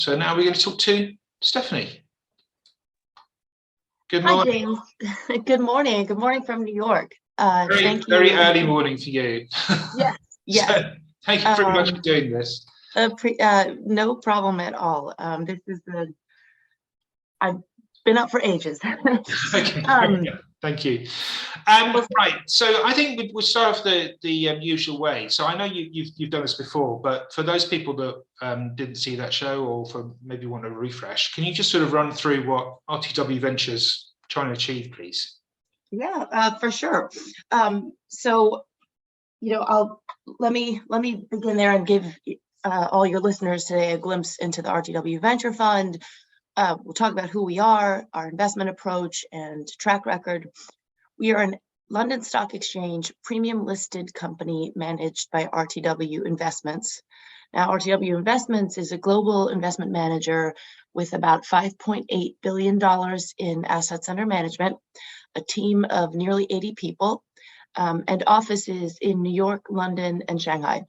So now we're going to talk to Stephanie. Good Hi, morning. James. Good morning. Good morning from New York. Very, very early morning for you. Yes, yes. So, thank you very much for doing this. No problem at all. This is I've been up for ages. Okay, thank you. Right, so I think we'll start off the usual way. So I know you've done this before, but for those people that didn't see that show or for maybe want a refresh, can you just sort of run through what RTW Ventures trying to achieve, please? Yeah, for sure. So, let me begin there and give all your listeners today a glimpse into the RTW Venture Fund. We'll talk about who we are, our investment approach, and track record. We are a London Stock Exchange premium listed company managed by RTW Investments. Now, RTW Investments is a global investment manager with about $5.8 billion in assets under management, a team of nearly 80 people, and offices in New York, London, and Shanghai.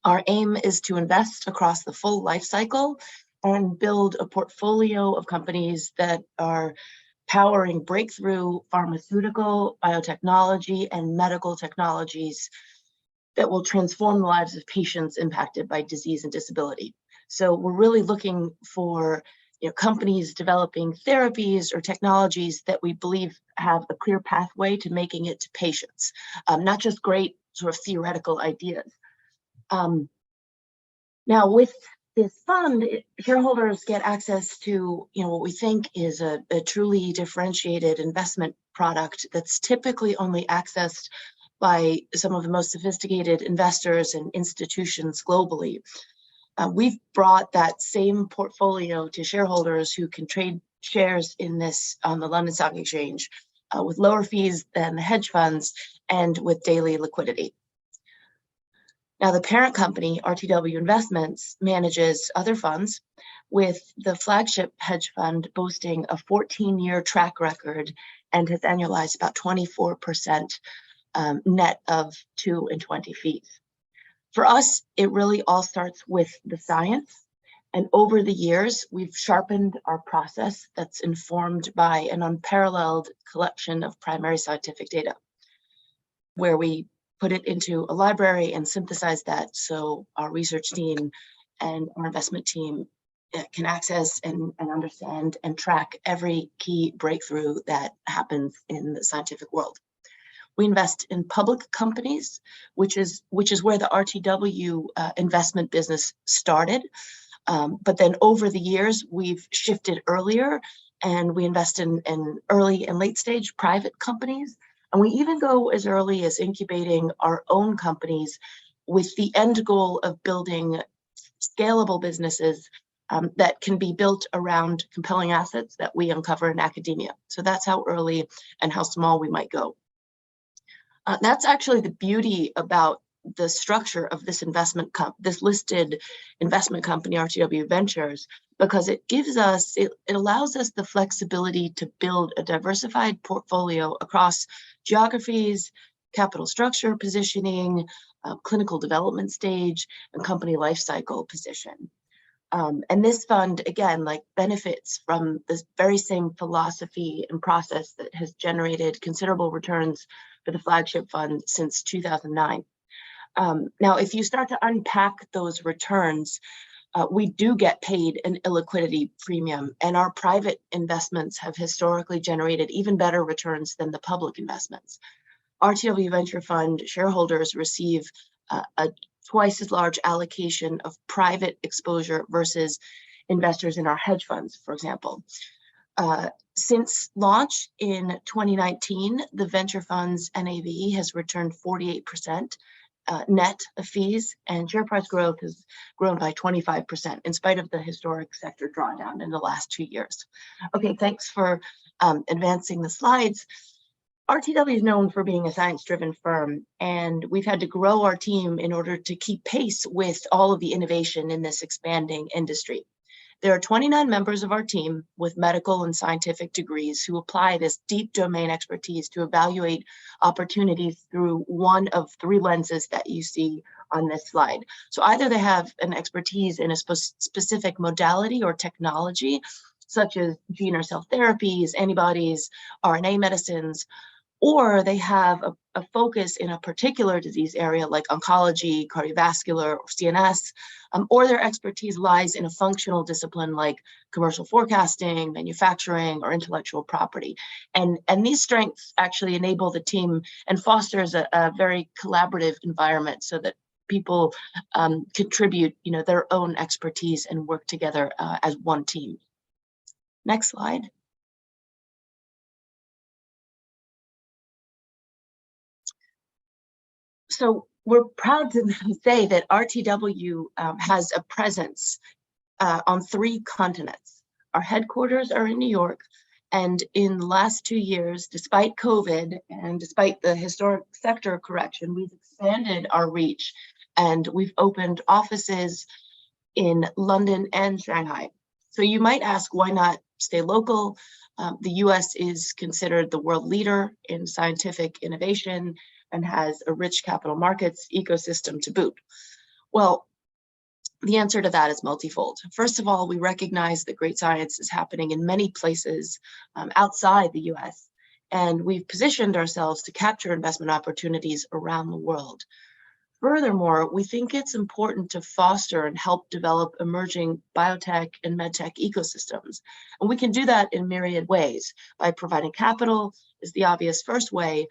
Our aim is to invest across the full life cycle and build a portfolio of companies that are powering breakthrough pharmaceutical, biotechnology, and medical technologies that will transform the lives of patients impacted by disease and disability. So we're really looking for companies developing therapies or technologies that we believe have a clear pathway to making it to patients, not just great sort of theoretical ideas. Now, with this fund, shareholders get access to what we think is a truly differentiated investment product that's typically only accessed by some of the most sophisticated investors and institutions globally. We've brought that same portfolio to shareholders who can trade shares in this on the London Stock Exchange with lower fees than the hedge funds and with daily liquidity. Now, the parent company, RTW Investments, manages other funds, with the flagship hedge fund boasting a 14-year track record and has annualized about 24% net of 2 and 20 fees. For us, it really all starts with the science. And over the years, we've sharpened our process that's informed by an unparalleled collection of primary scientific data, where we put it into a library and synthesize that so our research team and our investment team can access and understand and track every key breakthrough that happens in the scientific world. We invest in public companies, which is where the RTW investment business started. But then over the years, we've shifted earlier and we invest in early and late stage private companies. And we even go as early as incubating our own companies with the end goal of building scalable businesses that can be built around compelling assets that we uncover in academia. So that's how early and how small we might go. That's actually the beauty about the structure of this this listed investment company, RTW Ventures, because it allows us the flexibility to build a diversified portfolio across geographies, capital structure positioning, clinical development stage, and company lifecycle position. And this fund, again, benefits from this very same philosophy and process that has generated considerable returns for the flagship fund since 2009. Now, if you start to unpack those returns, we do get paid an illiquidity premium, and our private investments have historically generated even better returns than the public investments. RTW Venture Fund shareholders receive a twice as large allocation of private exposure versus investors in our hedge funds, for example. Since launch in 2019, the venture fund's NAV has returned 48%. Net of fees, and share price growth has grown by 25% in spite of the historic sector drawdown in the last 2 years. Okay, thanks for advancing the slides. RTW is known for being a science-driven firm, and we've had to grow our team in order to keep pace with all of the innovation in this expanding industry. There are 29 members of our team with medical and scientific degrees who apply this deep domain expertise to evaluate opportunities through one of 3 lenses that you see on this slide. So either they have an expertise in a specific modality or technology, such as gene or cell therapies, antibodies, RNA medicines, or they have a focus in a particular disease area like oncology, cardiovascular, or CNS, or their expertise lies in a functional discipline like commercial forecasting, manufacturing, or intellectual property. And these strengths actually enable the team and fosters a very collaborative environment so that people contribute, their own expertise and work together as one team. Next slide. So we're proud to say that RTW has a presence on 3 continents. Our headquarters are in New York, and in the last 2 years, despite COVID and despite the historic sector correction, we've expanded our reach, and we've opened offices in London and Shanghai. So you might ask, why not stay local? The US is considered the world leader in scientific innovation and has a rich capital markets ecosystem to boot. Well, the answer to that is multifold. First of all, we recognize that great science is happening in many places outside the US, and we've positioned ourselves to capture investment opportunities around the world. Furthermore, we think it's important to foster and help develop emerging biotech and medtech ecosystems. And we can do that in myriad ways. By providing capital is the obvious first way,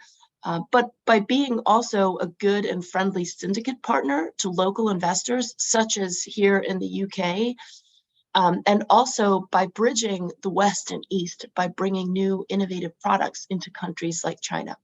but by being also a good and friendly syndicate partner to local investors, such as here in the UK, and also by bridging the West and East by bringing new innovative products into countries like China.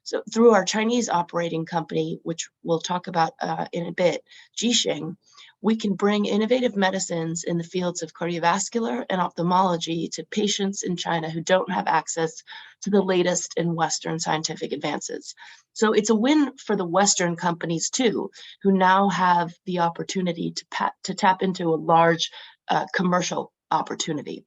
So through our Chinese operating company, which we'll talk about in a bit, Jixing, we can bring innovative medicines in the fields of cardiovascular and ophthalmology to patients in China who don't have access to the latest in Western scientific advances. So it's a win for the Western companies too, who now have the opportunity to tap into a large commercial opportunity.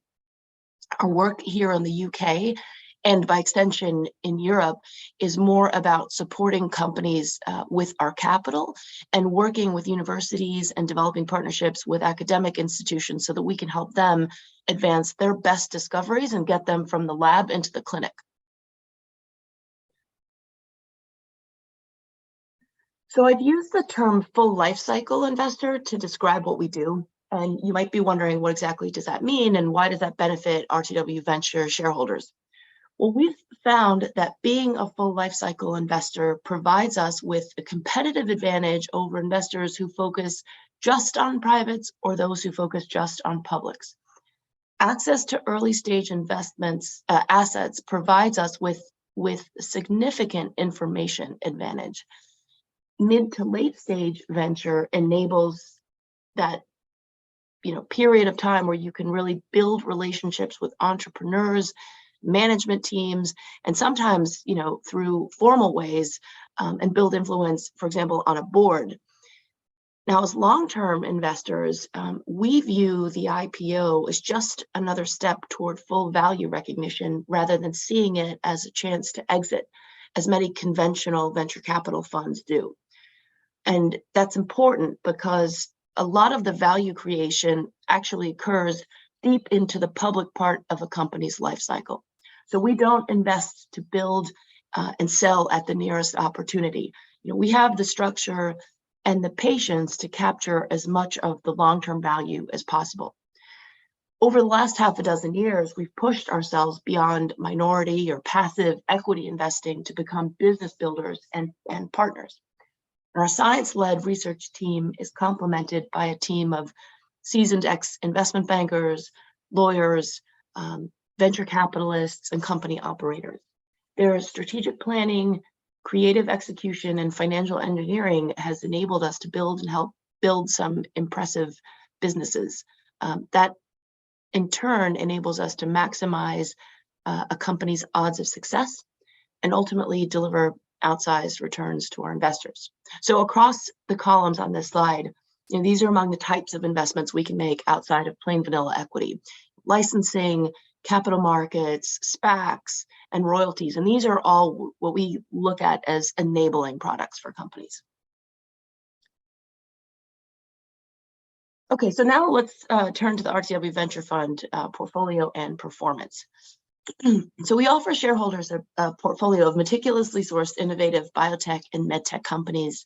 Our work here in the UK, and by extension in Europe, is more about supporting companies with our capital and working with universities and developing partnerships with academic institutions so that we can help them advance their best discoveries and get them from the lab into the clinic. So I've used the term full life cycle investor to describe what we do. And you might be wondering, what exactly does that mean and why does that benefit RTW Venture shareholders? Well, we've found that being a full life cycle investor provides us with a competitive advantage over investors who focus just on privates or those who focus just on publics. Access to early stage investments, assets provides us with significant information advantage. Mid to late stage venture enables that period of time where you can really build relationships with entrepreneurs, management teams, and sometimes, through formal ways, and build influence, for example, on a board. Now, as long-term investors, we view the IPO as just another step toward full value recognition rather than seeing it as a chance to exit, as many conventional venture capital funds do. And that's important because a lot of the value creation actually occurs deep into the public part of a company's life cycle. So we don't invest to build and sell at the nearest opportunity. We have the structure and the patience to capture as much of the long-term value as possible. Over the last half a dozen years, we've pushed ourselves beyond minority or passive equity investing to become business builders and partners. Our science-led research team is complemented by a team of seasoned ex-investment bankers, lawyers, venture capitalists, and company operators. Their strategic planning, creative execution, and financial engineering has enabled us to build and help build some impressive businesses. That in turn enables us to maximize a company's odds of success and ultimately deliver outsized returns to our investors. So across the columns on this slide, these are among the types of investments we can make outside of plain vanilla equity: licensing, capital markets, SPACs, and royalties. And these are all what we look at as enabling products for companies. Okay, so now let's turn to the RTW Venture Fund portfolio and performance. So we offer shareholders a portfolio of meticulously sourced, innovative biotech and medtech companies.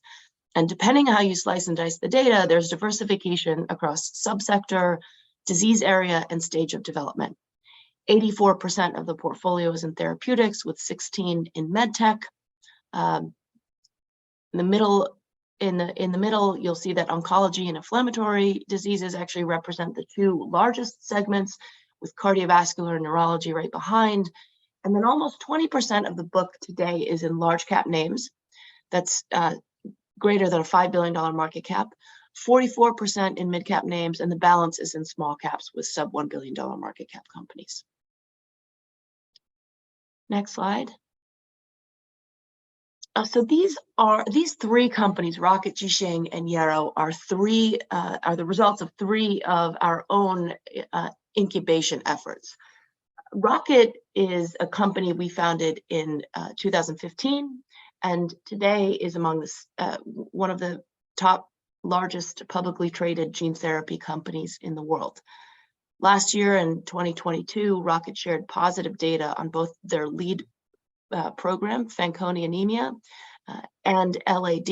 And depending on how you slice and dice the data, there's diversification across subsector, disease area, and stage of development. 84% of the portfolio is in therapeutics, with 16 in medtech. In the middle, you'll see that oncology and inflammatory diseases actually represent the two largest segments, with cardiovascular and neurology right behind. And then almost 20% of the book today is in large cap names. That's greater than a $5 billion market cap, 44% in mid cap names, and the balance is in small caps with sub $1 billion market cap companies. Next slide. So these three companies, Rocket, Jisheng, and Yarrow, are the results of three of our own incubation efforts. Rocket is a company we founded in 2015, and today is among one of the top largest publicly traded gene therapy companies in the world. Last year in 2022, Rocket shared positive data on both their lead program, Fanconi anemia, and LAD,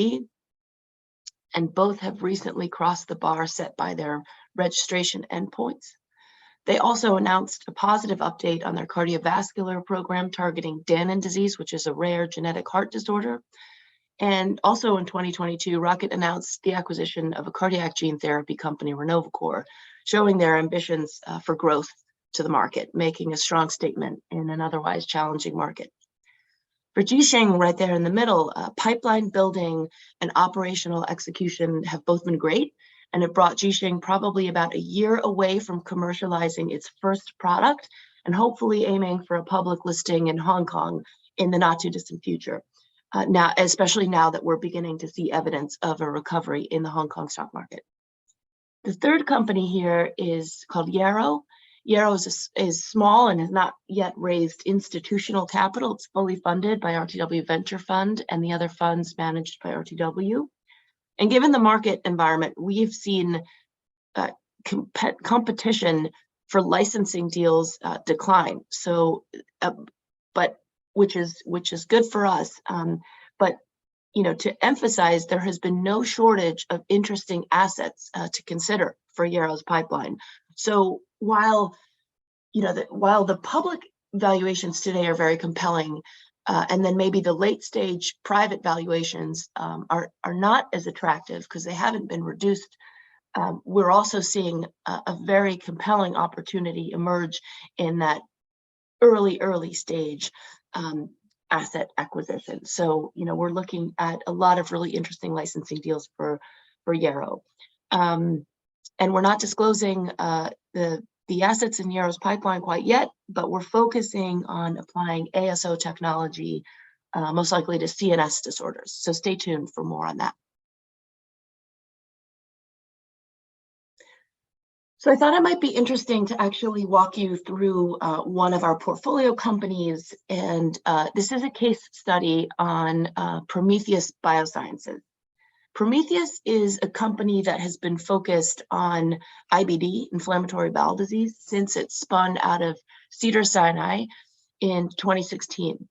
and both have recently crossed the bar set by their registration endpoints. They also announced a positive update on their cardiovascular program targeting Danon disease, which is a rare genetic heart disorder. And also in 2022, Rocket announced the acquisition of a cardiac gene therapy company, Renovacor, showing their ambitions for growth to the market, making a strong statement in an otherwise challenging market. For Jisheng, right there in the middle, pipeline building and operational execution have both been great, and it brought Jisheng probably about a year away from commercializing its first product and hopefully aiming for a public listing in Hong Kong in the not too distant future. Now, especially now that we're beginning to see evidence of a recovery in the Hong Kong stock market. The third company here is called Yarrow. Yarrow is small and has not yet raised institutional capital. It's fully funded by RTW Venture Fund and the other funds managed by RTW. And given the market environment, we've seen competition for licensing deals decline. So, but which is good for us. But to emphasize, there has been no shortage of interesting assets to consider for Yarrow's pipeline. So while the public valuations today are very compelling, and then maybe the late stage private valuations are not as attractive because they haven't been reduced, we're also seeing a very compelling opportunity emerge in that early stage asset acquisition. So we're looking at a lot of really interesting licensing deals for Yarrow, and we're not disclosing the assets in Yarrow's pipeline quite yet, but we're focusing on applying ASO technology, most likely to CNS disorders. So stay tuned for more on that. So I thought it might be interesting to actually walk you through one of our portfolio companies, and this is a case study on Prometheus Biosciences. Prometheus is a company that has been focused on IBD, inflammatory bowel disease, since it spun out of Cedars-Sinai in 2016.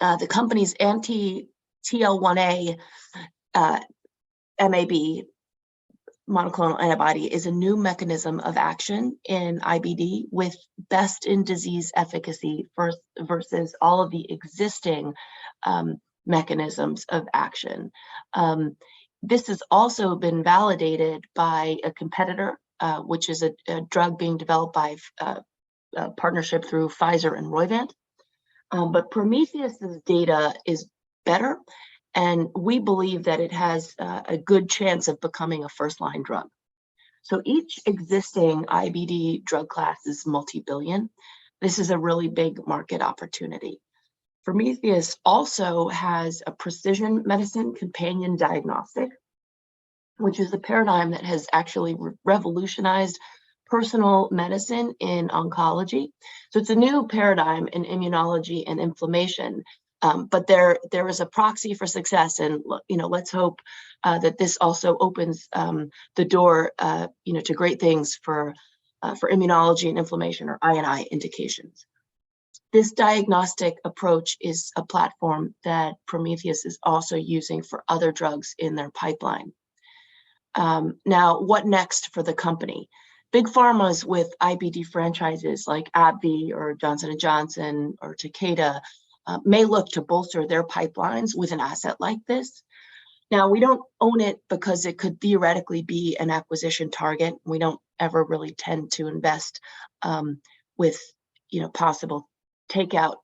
The company's anti-TL1A MAB, monoclonal antibody, is a new mechanism of action in IBD with best in disease efficacy versus all of the existing mechanisms of action. This has also been validated by a competitor, which is a drug being developed by a partnership through Pfizer and Roivant. But Prometheus's data is better, and we believe that it has a good chance of becoming a first-line drug. So each existing IBD drug class is multi-billion. This is a really big market opportunity. Prometheus also has a precision medicine companion diagnostic, which is a paradigm that has actually revolutionized personal medicine in oncology. So it's a new paradigm in immunology and inflammation. But there is a proxy for success, and let's hope that this also opens the door, to great things for immunology and inflammation, or I&I indications. This diagnostic approach is a platform that Prometheus is also using for other drugs in their pipeline. Now, what next for the company? Big pharmas with IBD franchises like AbbVie or Johnson & Johnson or Takeda may look to bolster their pipelines with an asset like this. Now, we don't own it because it could theoretically be an acquisition target. We don't ever really tend to invest with possible takeout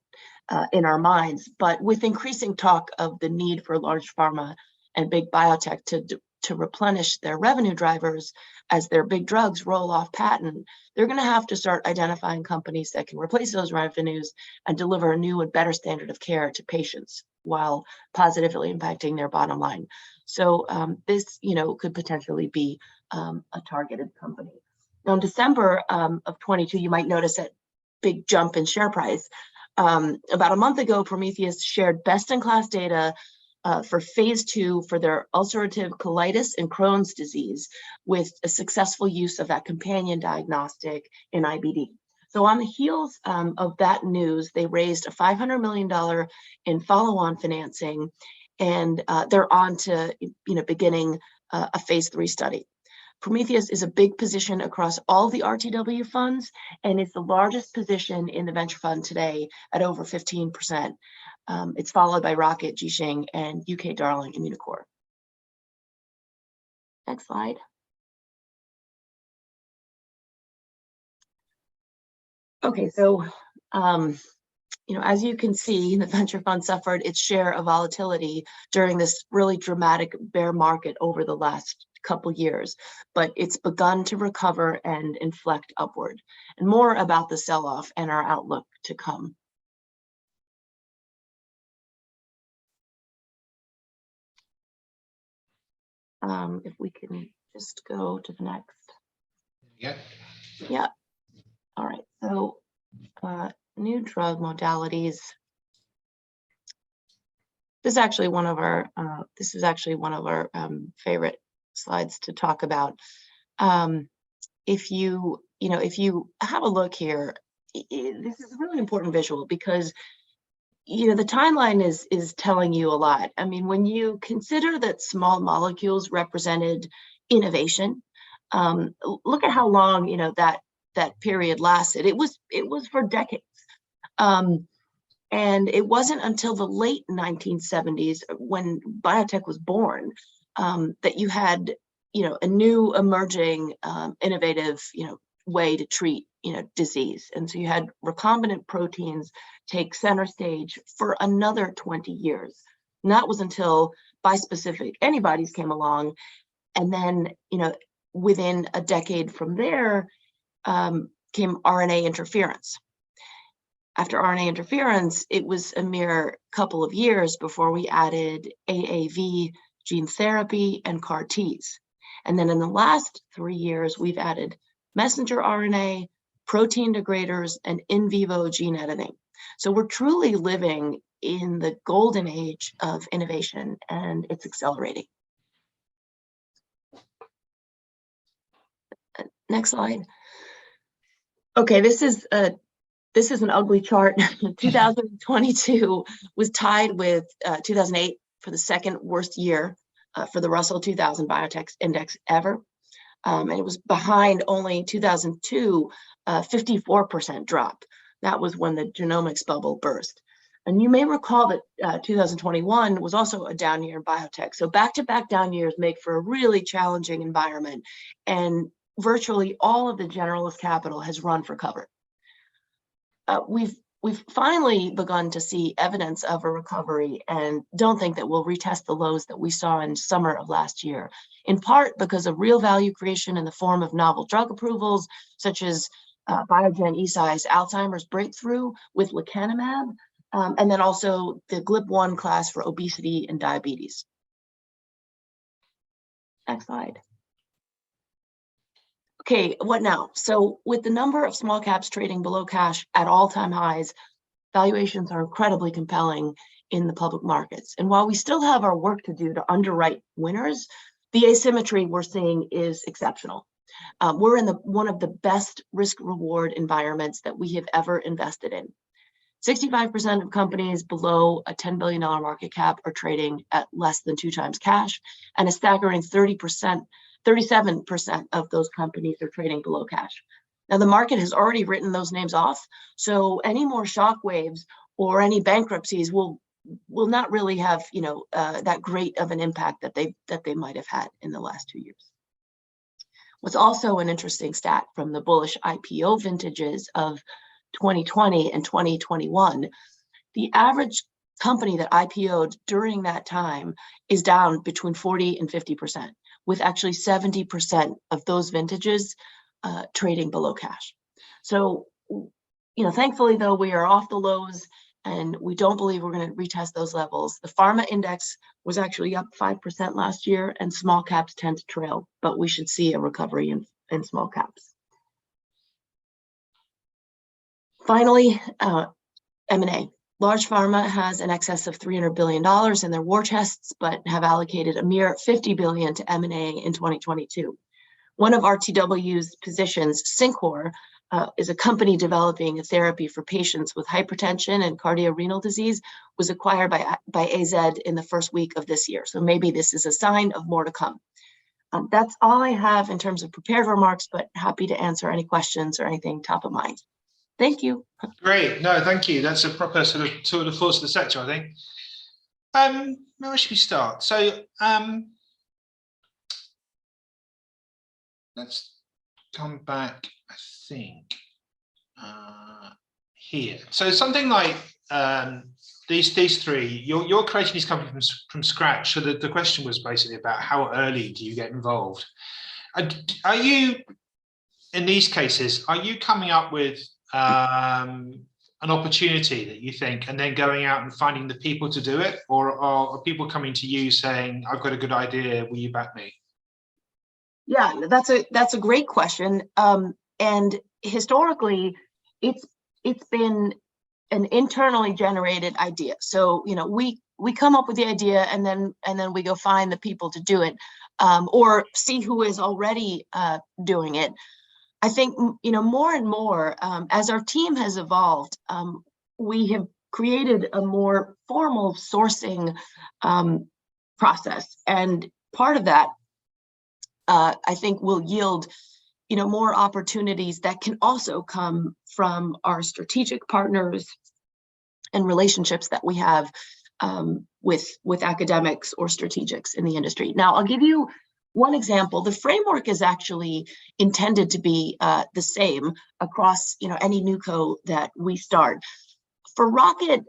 in our minds. But with increasing talk of the need for large pharma and big biotech to replenish their revenue drivers as their big drugs roll off patent, they're going to have to start identifying companies that can replace those revenues and deliver a new and better standard of care to patients while positively impacting their bottom line. So this, could potentially be a targeted company. Now, in December of 22, you might notice that big jump in share price. About a month ago, Prometheus shared best-in-class data for phase 2 for their ulcerative colitis and Crohn's disease with a successful use of that companion diagnostic in IBD. So on the heels of that news, they raised a $500 million in follow-on financing, and they're on to beginning a phase 3 study. Prometheus is a big position across all the RTW funds, and it's the largest position in the venture fund today at over 15%. It's followed by Rocket, Jisheng, and UK darling Immunocore. Next slide. Okay, so as you can see, the venture fund suffered its share of volatility during this really dramatic bear market over the last couple years, but it's begun to recover and inflect upward. And more about the sell-off and our outlook to come. If we can just go to the next. Yeah. All right. So new drug modalities. This is actually one of our favorite slides to talk about. If you have a look here, this is a really important visual because the timeline is telling you a lot. I mean, when you consider that small molecules represented innovation, look at how long that period lasted. It was for decades. And it wasn't until the late 1970s, when biotech was born, that you had a new emerging innovative way to treat disease. And so you had recombinant proteins take center stage for another 20 years. And that was until bispecific antibodies came along. And then, within a decade from there, came RNA interference. After RNA interference, it was a mere couple of years before we added AAV gene therapy and CAR Ts. And then in the last 3 years, we've added messenger RNA, protein degraders, and in vivo gene editing. So we're truly living in the golden age of innovation, and it's accelerating. Next slide. Okay, this is an ugly chart. 2022 was tied with 2008 for the second worst year for the Russell 2000 Biotech Index ever. And it was behind only 2002, 54% drop. That was when the genomics bubble burst. And you may recall that 2021 was also a down year in biotech. So back-to-back down years make for a really challenging environment. And virtually all of the generalist capital has run for cover. We've finally begun to see evidence of a recovery, and don't think that we'll retest the lows that we saw in summer of last year, in part because of real value creation in the form of novel drug approvals, such as Biogen Eisai's Alzheimer's breakthrough with lecanemab, and then also the GLP-1 class for obesity and diabetes. Next slide. Okay, what now? So with the number of small caps trading below cash at all-time highs, valuations are incredibly compelling in the public markets. And while we still have our work to do to underwrite winners, the asymmetry we're seeing is exceptional. We're in one of the best risk reward environments that we have ever invested in. 65% of companies below a $10 billion market cap are trading at less than 2 times cash, and a staggering 37% of those companies are trading below cash. Now, the market has already written those names off, so any more shock waves or any bankruptcies will not really have, that great of an impact that they might have had in the last 2 years. What's also an interesting stat from the bullish IPO vintages of 2020 and 2021, the average company that IPO'd during that time is down between 40 and 50%, with actually 70% of those vintages trading below cash. So, thankfully, though, we are off the lows and we don't believe we're going to retest those levels. The pharma index was actually up 5% last year, and small caps tend to trail, but we should see a recovery in small caps. Finally, M&A. Large pharma has in excess of $300 billion in their war chests, but have allocated a mere $50 billion to M&A in 2022. One of RTW's positions, Syncor, is a company developing a therapy for patients with hypertension and cardiorenal disease, was acquired by AZ in the first week of this year. So maybe this is a sign of more to come. That's all I have in terms of prepared remarks, but happy to answer any questions or anything top of mind. Thank you. Great. No, thank you. That's a proper sort of tour de force of the sector, I think. Where should we start? So let's come back, I think, here. So something like these three, you're creating these companies from scratch. So the question was basically about how early do you get involved? Are you, in these cases, are you coming up with an opportunity that you think and then going out and finding the people to do it, or are people coming to you saying, I've got a good idea, will you back me? Yeah, that's a great question. And historically, it's been an internally generated idea. So we come up with the idea and then we go find the people to do it, or see who is already doing it. I think more and more as our team has evolved, we have created a more formal sourcing process, and part of that I think will yield more opportunities that can also come from our strategic partners and relationships that we have with academics or strategics in the industry. Now, I'll give you one example. The framework is actually intended to be the same across any new co that we start. For Rocket,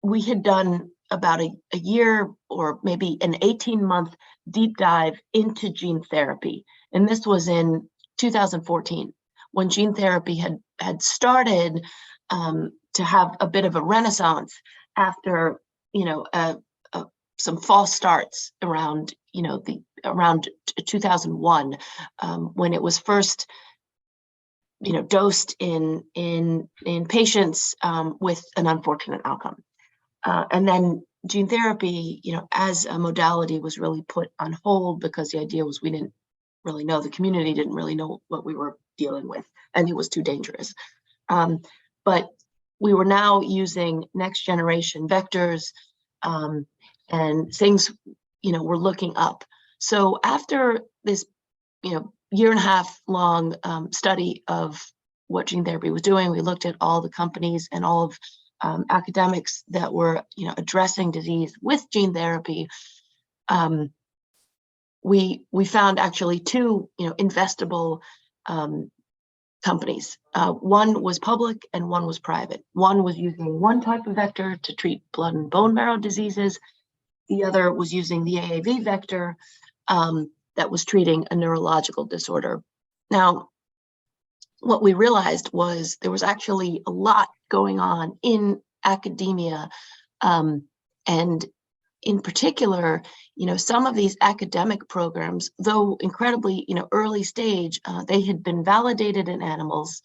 we had done about a year or maybe an 18-month deep dive into gene therapy, and this was in 2014 when gene therapy had started to have a bit of a renaissance after some false starts around around 2001 when it was first dosed in patients with an unfortunate outcome, and then gene therapy as a modality was really put on hold because the idea was we didn't really know, the community didn't really know what we were dealing with, and it was too dangerous. But we were now using next generation vectors, and things were looking up. So after this year and a half long study of what gene therapy was doing, we looked at all the companies and all of academics that were addressing disease with gene therapy. We found actually two investable companies. One was public and one was private. One was using one type of vector to treat blood and bone marrow diseases. The other was using the AAV vector that was treating a neurological disorder. Now, what we realized was there was actually a lot going on in academia, and in particular, some of these academic programs, though incredibly, early stage, they had been validated in animals,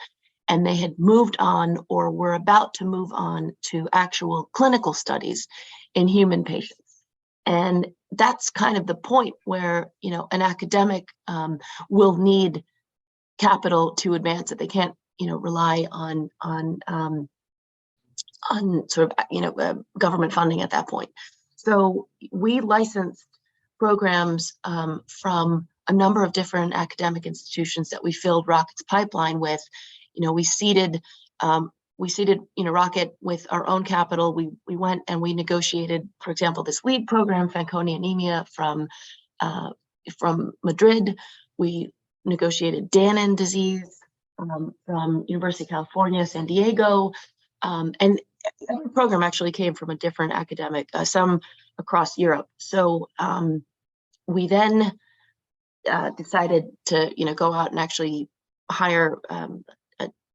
and they had moved on or were about to move on to actual clinical studies in human patients. And that's kind of the point where, you know, an academic will need capital to advance it. They can't, you know, rely on sort of, you know, government funding at that point. So we licensed programs from a number of different academic institutions that we filled Rocket's pipeline with. You know, we seeded, you know, Rocket with our own capital. We went and we negotiated, for example, this lead program, Fanconi anemia, from Madrid. We negotiated Danon disease from University of California, San Diego, and every program actually came from a different academic, some across Europe. So we then decided to, you know, go out and actually hire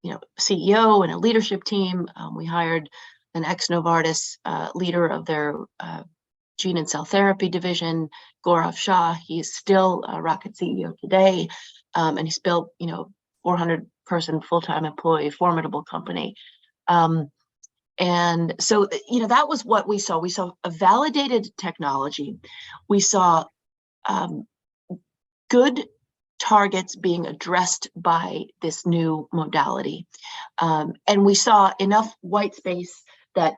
you know, CEO and a leadership team. We hired an ex-Novartis leader of their gene and cell therapy division, Gaurav Shah. He's still a Rocket CEO today, and he's built, you know, 400-person full-time employee, formidable company. And so, you know, that was what we saw. We saw a validated technology. We saw good targets being addressed by this new modality. And we saw enough white space that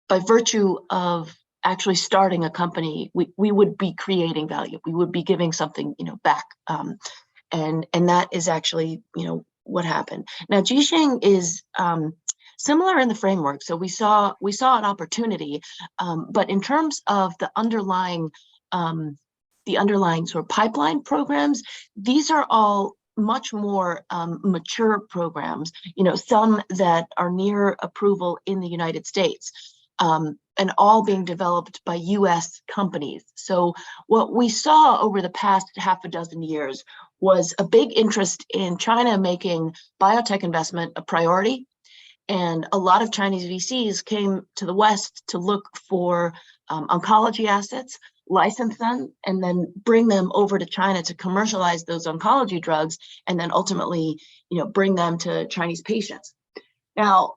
by virtue of actually starting a company, we would be creating value. We would be giving something, you know, back. And that is actually, you know, what happened. Now, Jisheng is similar in the framework. So we saw an opportunity, but in terms of the underlying sort of pipeline programs, these are all much more mature programs, you know, some that are near approval in the United States, and all being developed by US companies. So what we saw over the past half a dozen years was a big interest in China making biotech investment a priority. And a lot of Chinese VCs came to the West to look for oncology assets, license them, and then bring them over to China to commercialize those oncology drugs, and then ultimately, you know, bring them to Chinese patients. Now,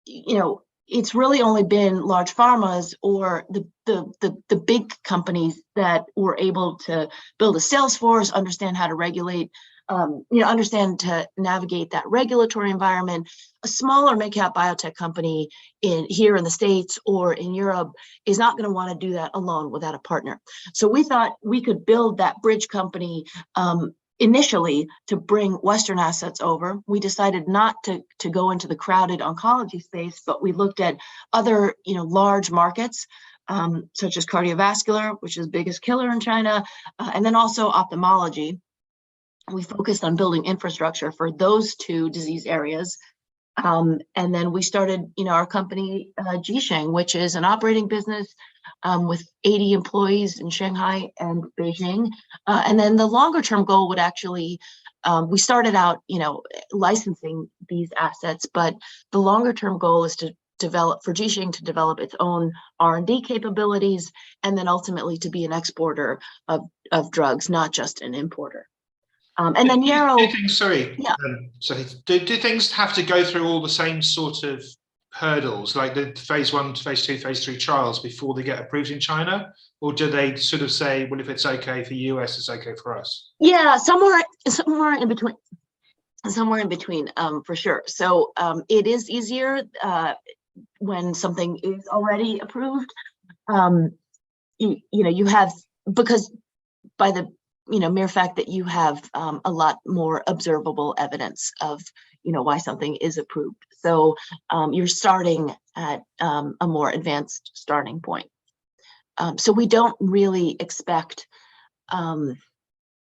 you know, it's really only been large pharmas or the big companies that were able to build a sales force, understand how to regulate, you know, understand to navigate that regulatory environment. A smaller mid-cap biotech company here in the States or in Europe is not going to want to do that alone without a partner. So we thought we could build that bridge company initially to bring Western assets over. We decided not to go into the crowded oncology space, but we looked at other, you know, large markets, such as cardiovascular, which is the biggest killer in China, and then also ophthalmology. We focused on building infrastructure for those two disease areas. And then we started, you know, our company, Jisheng, which is an operating business with 80 employees in Shanghai and Beijing. And then the longer term goal would actually, we started out, you know, licensing these assets, but the longer term goal is to develop, for Jisheng to develop its own R&D capabilities, and then ultimately to be an exporter of drugs, not just an importer. And then Yarrow. Do things have to go through all the same sort of hurdles, like the phase 1, phase 2, phase 3 trials before they get approved in China? Or do they sort of say, well, if it's okay for US, it's okay for us? Yeah, somewhere in between. Somewhere in between, for sure. So it is easier when something is already approved. You know, you have, because by the mere fact that you have a lot more observable evidence of, why something is approved. So you're starting at a more advanced starting point. So we don't really expect,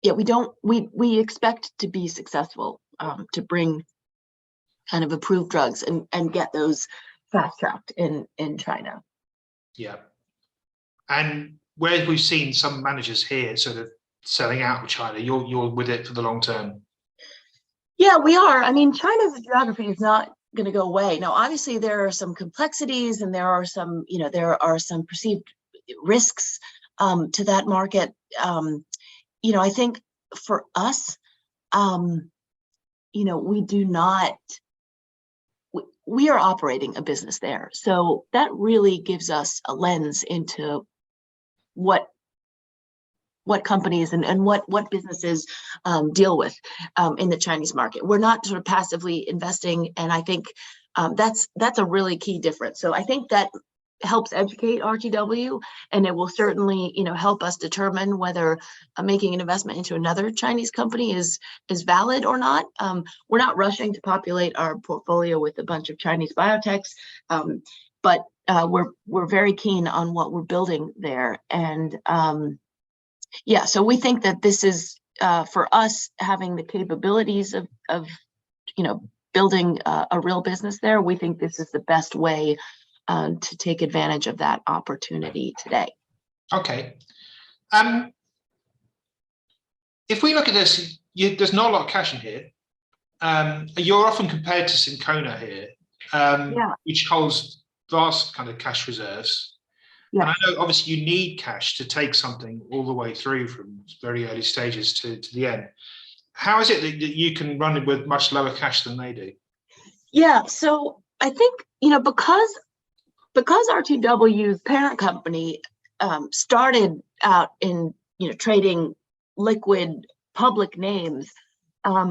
we expect to be successful, to bring kind of approved drugs and get those fast-tracked in China. Yeah. And where we've seen some managers here sort of selling out of China, you're with it for the long term. Yeah, we are. I mean, China's geography is not going to go away. Now, obviously, there are some complexities and there are some perceived risks to that market. I think for us, we do not we are operating a business there. So that really gives us a lens into what companies and what businesses deal with in the Chinese market. We're not sort of passively investing, and I think that's a really key difference. So I think that helps educate RTW, and it will certainly help us determine whether making an investment into another Chinese company is valid or not. We're not rushing to populate our portfolio with a bunch of Chinese biotechs, but we're very keen on what we're building there. And yeah, so we think that this is for us having the capabilities of building a real business there. We think this is the best way to take advantage of that opportunity today. Okay. If we look at this, there's not a lot of cash in here. You're often compared to Syncona here, which holds vast kind of cash reserves. Yeah. And I know obviously you need cash to take something all the way through from very early stages to the end. How is it that you can run it with much lower cash than they do? Yeah, so I think, because RTW's parent company started out in trading liquid public names,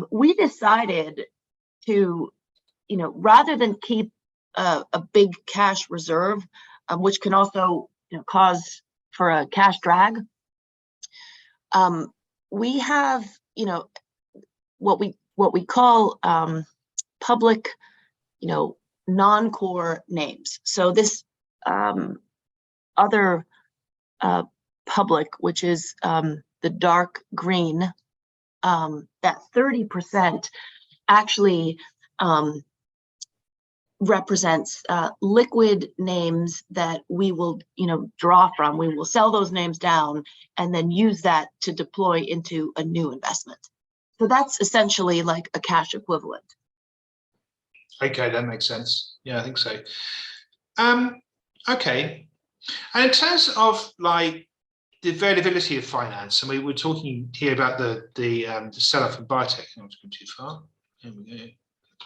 we decided to rather than keep a big cash reserve, which can also cause for a cash drag, we have what we call public non-core names. So this other public, which is the dark green, that 30% actually represents liquid names that we will draw from. We will sell those names down and then use that to deploy into a new investment. So that's essentially like a cash equivalent. Okay, that makes sense. Yeah, I think so. Okay, and in terms of like the availability of finance, I mean, we're talking here about the sell-off of biotech. Not to go too far. Here we go.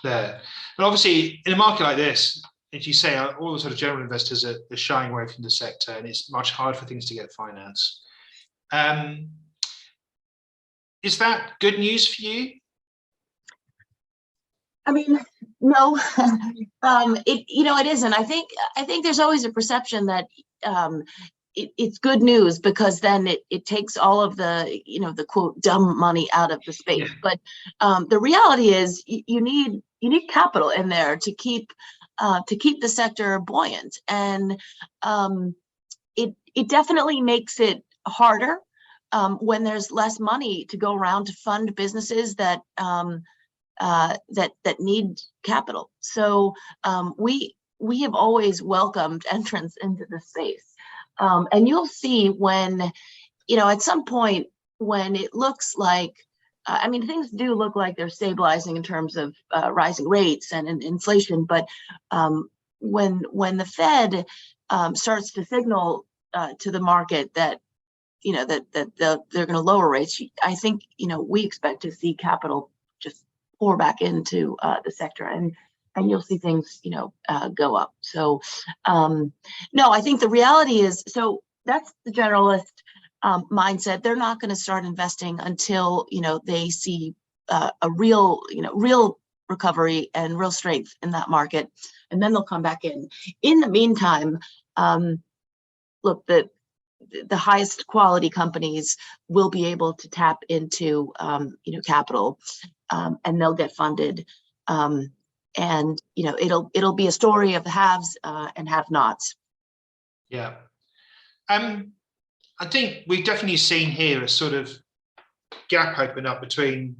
There, but obviously, in a market like this, as you say, all the sort of general investors are shying away from the sector, and it's much harder for things to get finance. Is that good news for you? I mean, no, it isn't. I think there's always a perception that it's good news because then it takes all of the the quote dumb money out of the space. Yeah. But the reality is you need capital in there to keep the sector buoyant, and it definitely makes it harder when there's less money to go around to fund businesses that need capital. So we have always welcomed entrance into the space. And you'll see when, at some point when it looks like, I mean, things do look like they're stabilizing in terms of rising rates and inflation, but when the Fed starts to signal to the market that, that they're going to lower rates, I think, we expect to see capital just pour back into the sector, and you'll see things, go up. So, no, I think the reality is, so that's the generalist mindset. They're not going to start investing until, they see a real recovery and real strength in that market, and then they'll come back in. In the meantime, look, the highest quality companies will be able to tap into, capital, and they'll get funded. And it'll be a story of the haves and have-nots. Yeah, I think we've definitely seen here a sort of gap open up between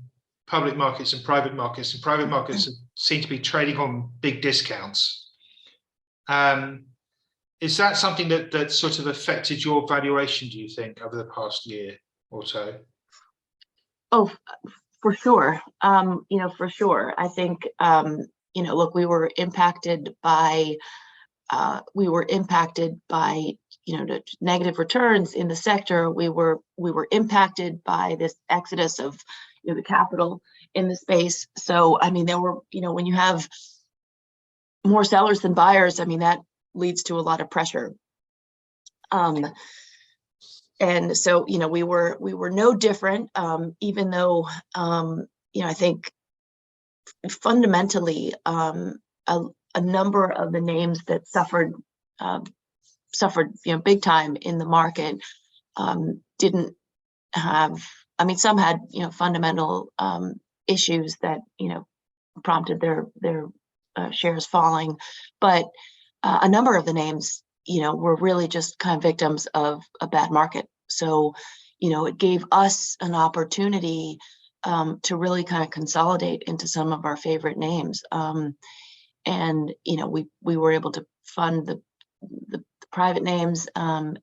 public markets and private markets, and private markets seem to be trading on big discounts. Is that something that sort of affected your valuation, do you think, over the past year or so? Oh, for sure. For sure. I think, look, we were impacted by negative returns in the sector. We were impacted by this exodus of the capital in the space. So, I mean, there were, when you have more sellers than buyers, I mean, that leads to a lot of pressure. And so, we were no different, even though, I think fundamentally, a number of the names that suffered, big time in the market, didn't have, some had, fundamental issues that, prompted their shares falling, but a number of the names, were really just kind of victims of a bad market. So, it gave us an opportunity to really kind of consolidate into some of our favorite names. And, we were able to fund the private names, and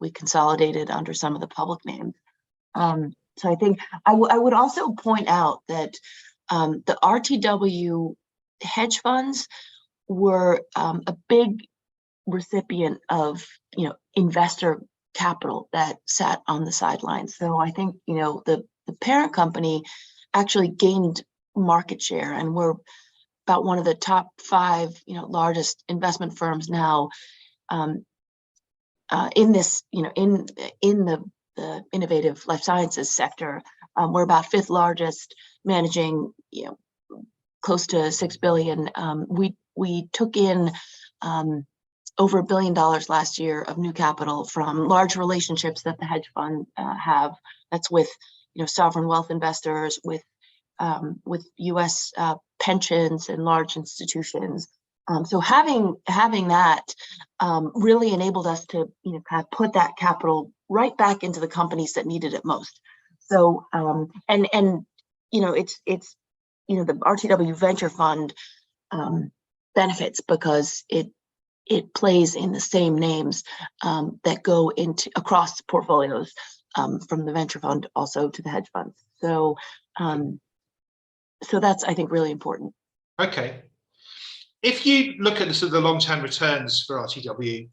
we consolidated under some of the public names. So I think I would also point out that the RTW hedge funds were a big recipient of investor capital that sat on the sidelines. So I think the parent company actually gained market share, and we're about one of the top 5 largest investment firms now in this in the innovative life sciences sector. We're about 5th largest, managing close to $6 billion. We took in over $1 billion last year of new capital from large relationships that the hedge fund have. That's with sovereign wealth investors, with U.S. pensions and large institutions. So having that really enabled us to kind of put that capital right back into the companies that needed it most. So and it's the RTW Venture Fund benefits because it plays in the same names that go into across portfolios, from the venture fund also to the hedge funds. So so that's, I think, really important. Okay. If you look at the sort of the long-term returns for RTW,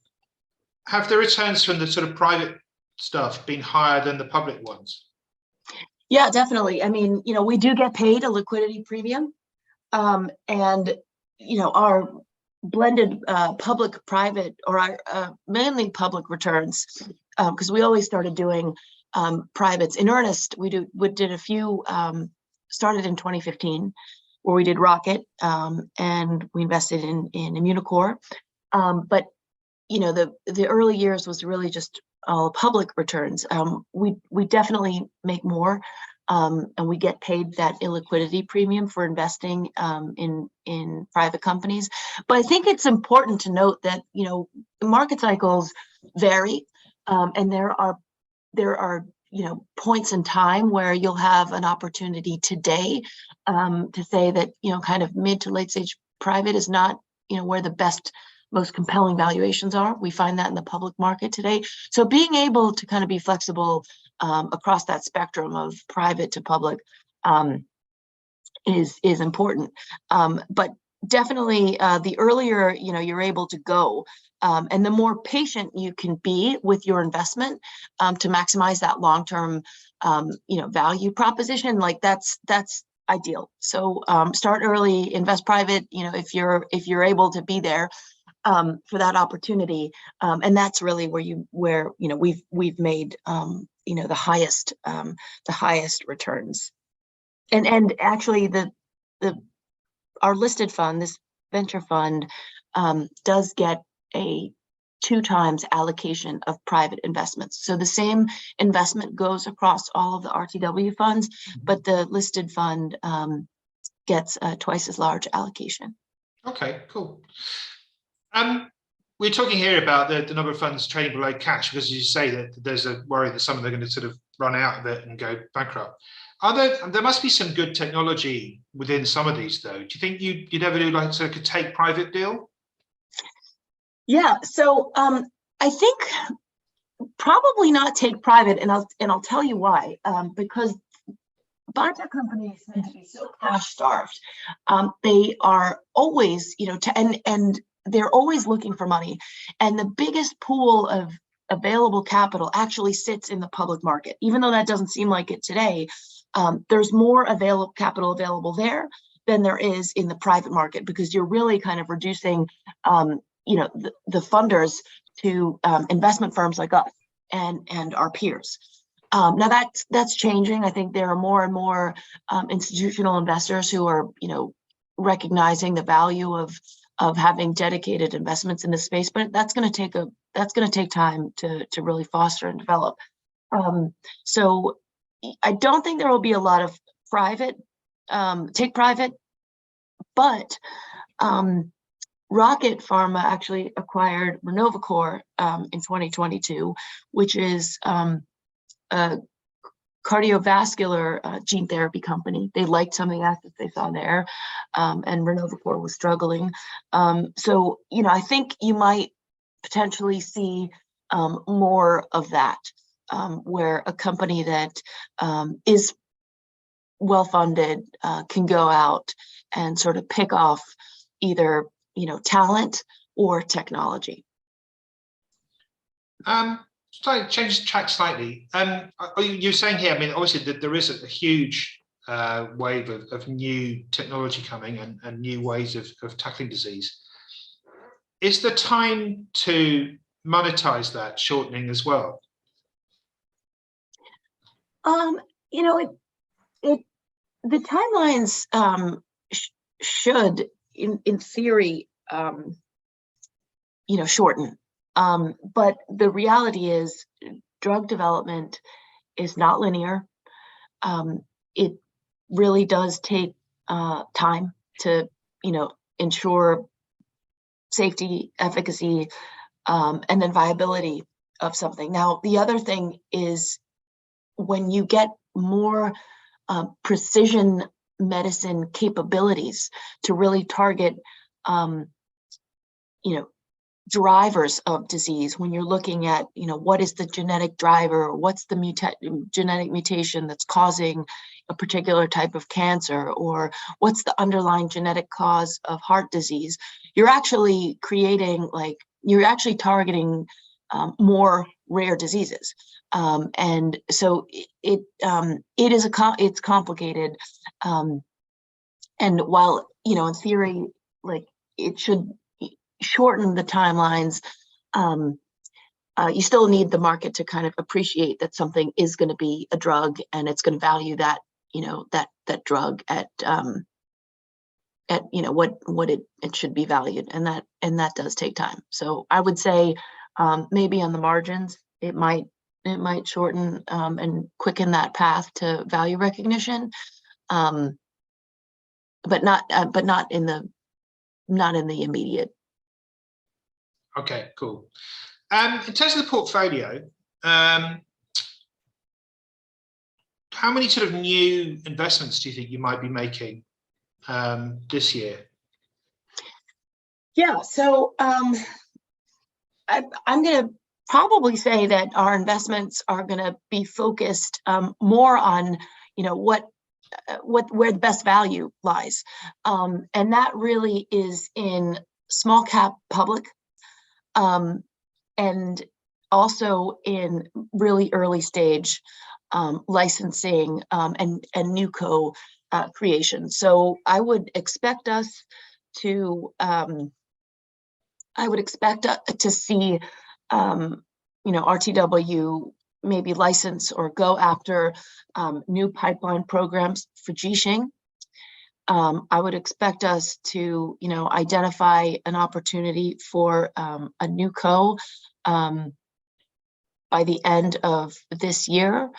have the returns from the sort of private stuff been higher than the public ones? Yeah, definitely. I mean, we do get paid a liquidity premium, and our blended public-private, or our mainly public returns, because we always started doing privates in earnest. We did a few, started in 2015, where we did Rocket, and we invested in Immunocore. But the early years was really just all public returns. We definitely make more, and we get paid that illiquidity premium for investing in private companies. But I think it's important to note that market cycles vary, and there are points in time where you'll have an opportunity today to say that kind of mid to late stage private is not where the best, most compelling valuations are. We find that in the public market today. So being able to kind of be flexible across that spectrum of private to public is important. But definitely the earlier you're able to go, and the more patient you can be with your investment to maximize that long-term value proposition, like that's ideal. So start early, invest private, if you're able to be there for that opportunity, and that's really where we've made the highest returns. And actually our listed fund, this venture fund, does get a 2x allocation of private investments. So the same investment goes across all of the RTW funds, but the listed fund gets a twice as large allocation. Okay, cool. We're talking here about the number of funds trading below cash, because you say that there's a worry that some of them are going to sort of run out of it and go bankrupt. There must be some good technology within some of these, though. Do you think you'd ever do like a take private deal? Yeah, so I think probably not take private, and I'll tell you why. Because biotech companies tend to be so cash starved. They are always, and they're always looking for money, and the biggest pool of available capital actually sits in the public market. Even though that doesn't seem like it today, there's more capital available there than there is in the private market, because you're really kind of reducing, the funders to investment firms like us and our peers. Now that's changing. I think there are more and more institutional investors who are, recognizing the value of having dedicated investments in this space, but that's going to take time to really foster and develop. So I don't think there will be a lot of take private, but Rocket Pharma actually acquired Renovacor in 2022, which is a cardiovascular gene therapy company. They liked some of the assets they saw there, and Renovacor was struggling. So, I think you might potentially see more of that, where a company that is well-funded can go out and sort of pick off either, talent or technology. Change track slightly. You're saying here, I mean, obviously that there is a huge wave of new technology coming and new ways of tackling disease. Is the time to monetize that shortening as well? The timelines should, in theory, shorten. But the reality is, drug development is not linear. It really does take time to, ensure safety, efficacy, and then viability of something. Now, the other thing is, when you get more precision medicine capabilities to really target, drivers of disease, when you're looking at, what is the genetic driver, or what's the genetic mutation that's causing a particular type of cancer, or what's the underlying genetic cause of heart disease, you're actually targeting more rare diseases. And so it's complicated. And while, in theory, it should shorten the timelines, you still need the market to kind of appreciate that something is going to be a drug, and it's going to value that, that drug at what it should be valued, and that does take time. So I would say maybe on the margins it might shorten and quicken that path to value recognition, but not in the immediate. Okay, cool. In terms of the portfolio, how many sort of new investments do you think you might be making this year? Yeah, so I'm going to probably say that our investments are going to be focused more on, where the best value lies, and that really is in small cap public. And also in really early stage licensing and new creation. So I would expect us to see RTW maybe license or go after new pipeline programs for Jisheng. I would expect us to, identify an opportunity for a new by the end of this year,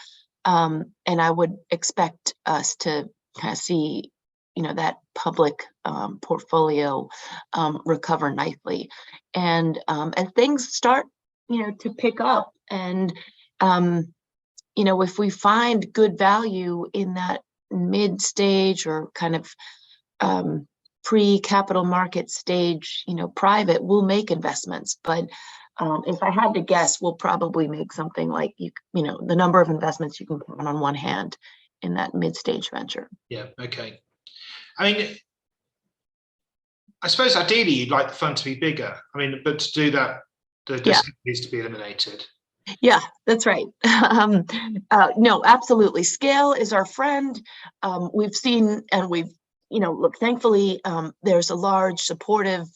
and I would expect us to kind of see, that public portfolio recover nicely, and as things start, to pick up, and if we find good value in that mid stage or kind of pre-capital market stage, private, we'll make investments. But if I had to guess, we'll probably make something like, the number of investments you can count on one hand in that mid-stage venture. Yeah, okay. I mean, I suppose ideally you'd like the fund to be bigger. I mean, but to do that, the discount needs to be eliminated. Yeah, that's right. No, absolutely. Scale is our friend. We've seen and we've look, thankfully, there's a large supportive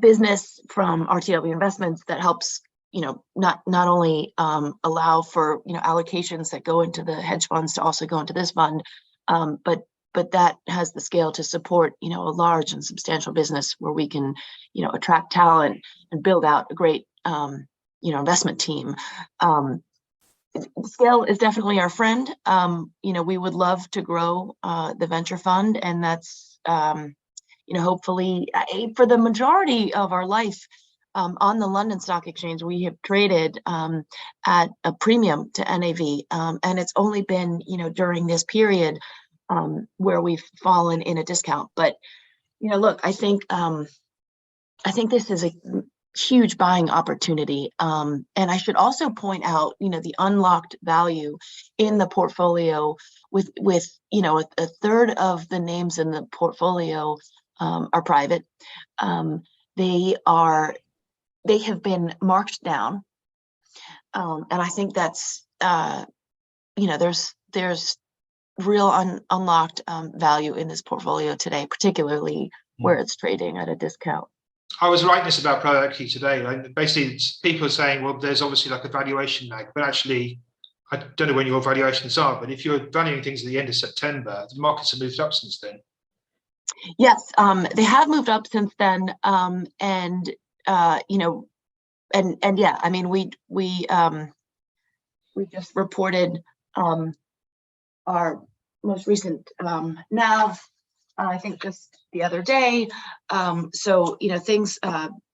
business from RTW Investments that helps, not only allow for, allocations that go into the hedge funds to also go into this fund, but that has the scale to support, a large and substantial business where we can, attract talent and build out a great, investment team. Scale is definitely our friend. We would love to grow the venture fund, and that's, hopefully for the majority of our life on the London Stock Exchange, we have traded at a premium to NAV, and it's only been, during this period where we've fallen in a discount. But, look, I think this is a huge buying opportunity. And I should also point out, the unlocked value in the portfolio with a third of the names in the portfolio are private. They have been marked down. And I think that's, there's real unlocked value in this portfolio today, particularly where it's trading at a discount. I was writing this about private equity today. Like, basically, people are saying, well, there's obviously like a valuation lag, but actually, I don't know when your valuations are, but if you're valuing things at the end of September, the markets have moved up since then. Yes, they have moved up since then, and yeah, I mean, we just reported our most recent NAV, I think just the other day. So, things,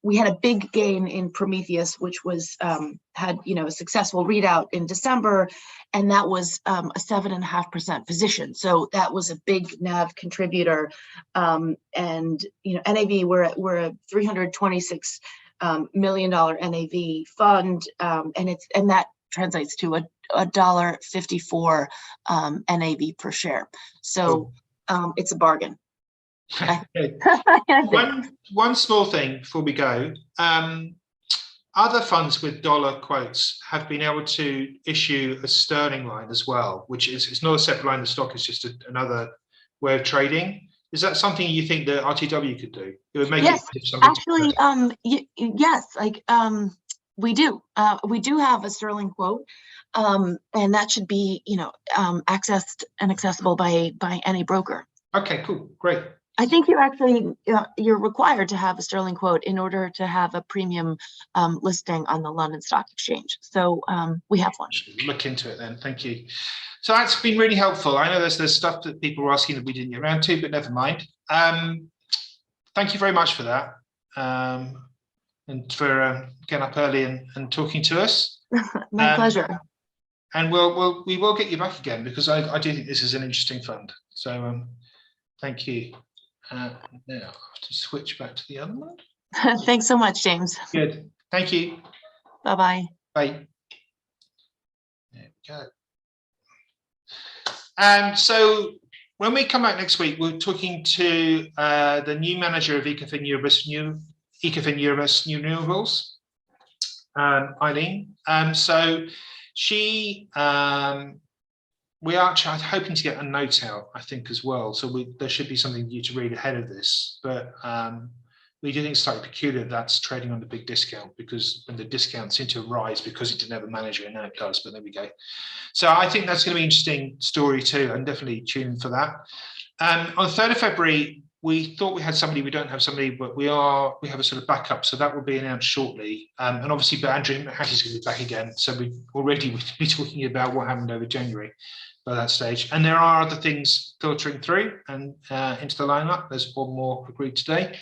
we had a big gain in Prometheus, which was, had, a successful readout in December, and that was a 7.5% position. So that was a big NAV contributor. And, NAV, we're a $326 million NAV fund, and that translates to a $1.54 NAV per share. So it's a bargain. One small thing before we go. Other funds with dollar quotes have been able to issue a sterling line as well, which is, it's not a separate line of stock, it's just another way of trading. Is that something you think that RTW could do? It would make yes, it something actually, yes, like we do have a sterling quote, and that should be, accessed and accessible by any broker. Okay, cool, great. I think you actually, you're required to have a sterling quote in order to have a premium listing on the London Stock Exchange. So we have one. Look into it then, thank you. So that's been really helpful. I know there's stuff that people were asking that we didn't get around to, but never mind. Thank you very much for that. And for getting up early and talking to us. My pleasure. And we will get you back again, because I do think this is an interesting fund. So thank you. Now I have to switch back to the other one. Thanks so much, James. Good. Thank you. Bye-bye. Bye. There we go. So when we come back next week, we're talking to the new manager of EcoFin Europe's Renewables, Eileen. So she, we are hoping to get a note out, I think, as well. So there should be something for you to read ahead of this. But we do think it's slightly peculiar that's trading on the big discount, because when the discounts seem to rise because it didn't have a manager, and now it does, but there we go. So I think that's going to be an interesting story too, and definitely tune in for that. On the 3rd of February, we thought we had somebody, we don't have somebody, but we have a sort of backup, so that will be announced shortly. And obviously, but Andrew Hattie's going to be back again, so we already would be talking about what happened over January by that stage. And there are other things filtering through and into the lineup. There's one more agreed today.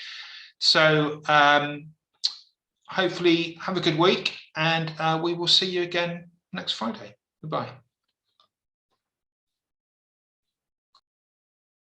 So hopefully have a good week, and we will see you again next Friday. Goodbye.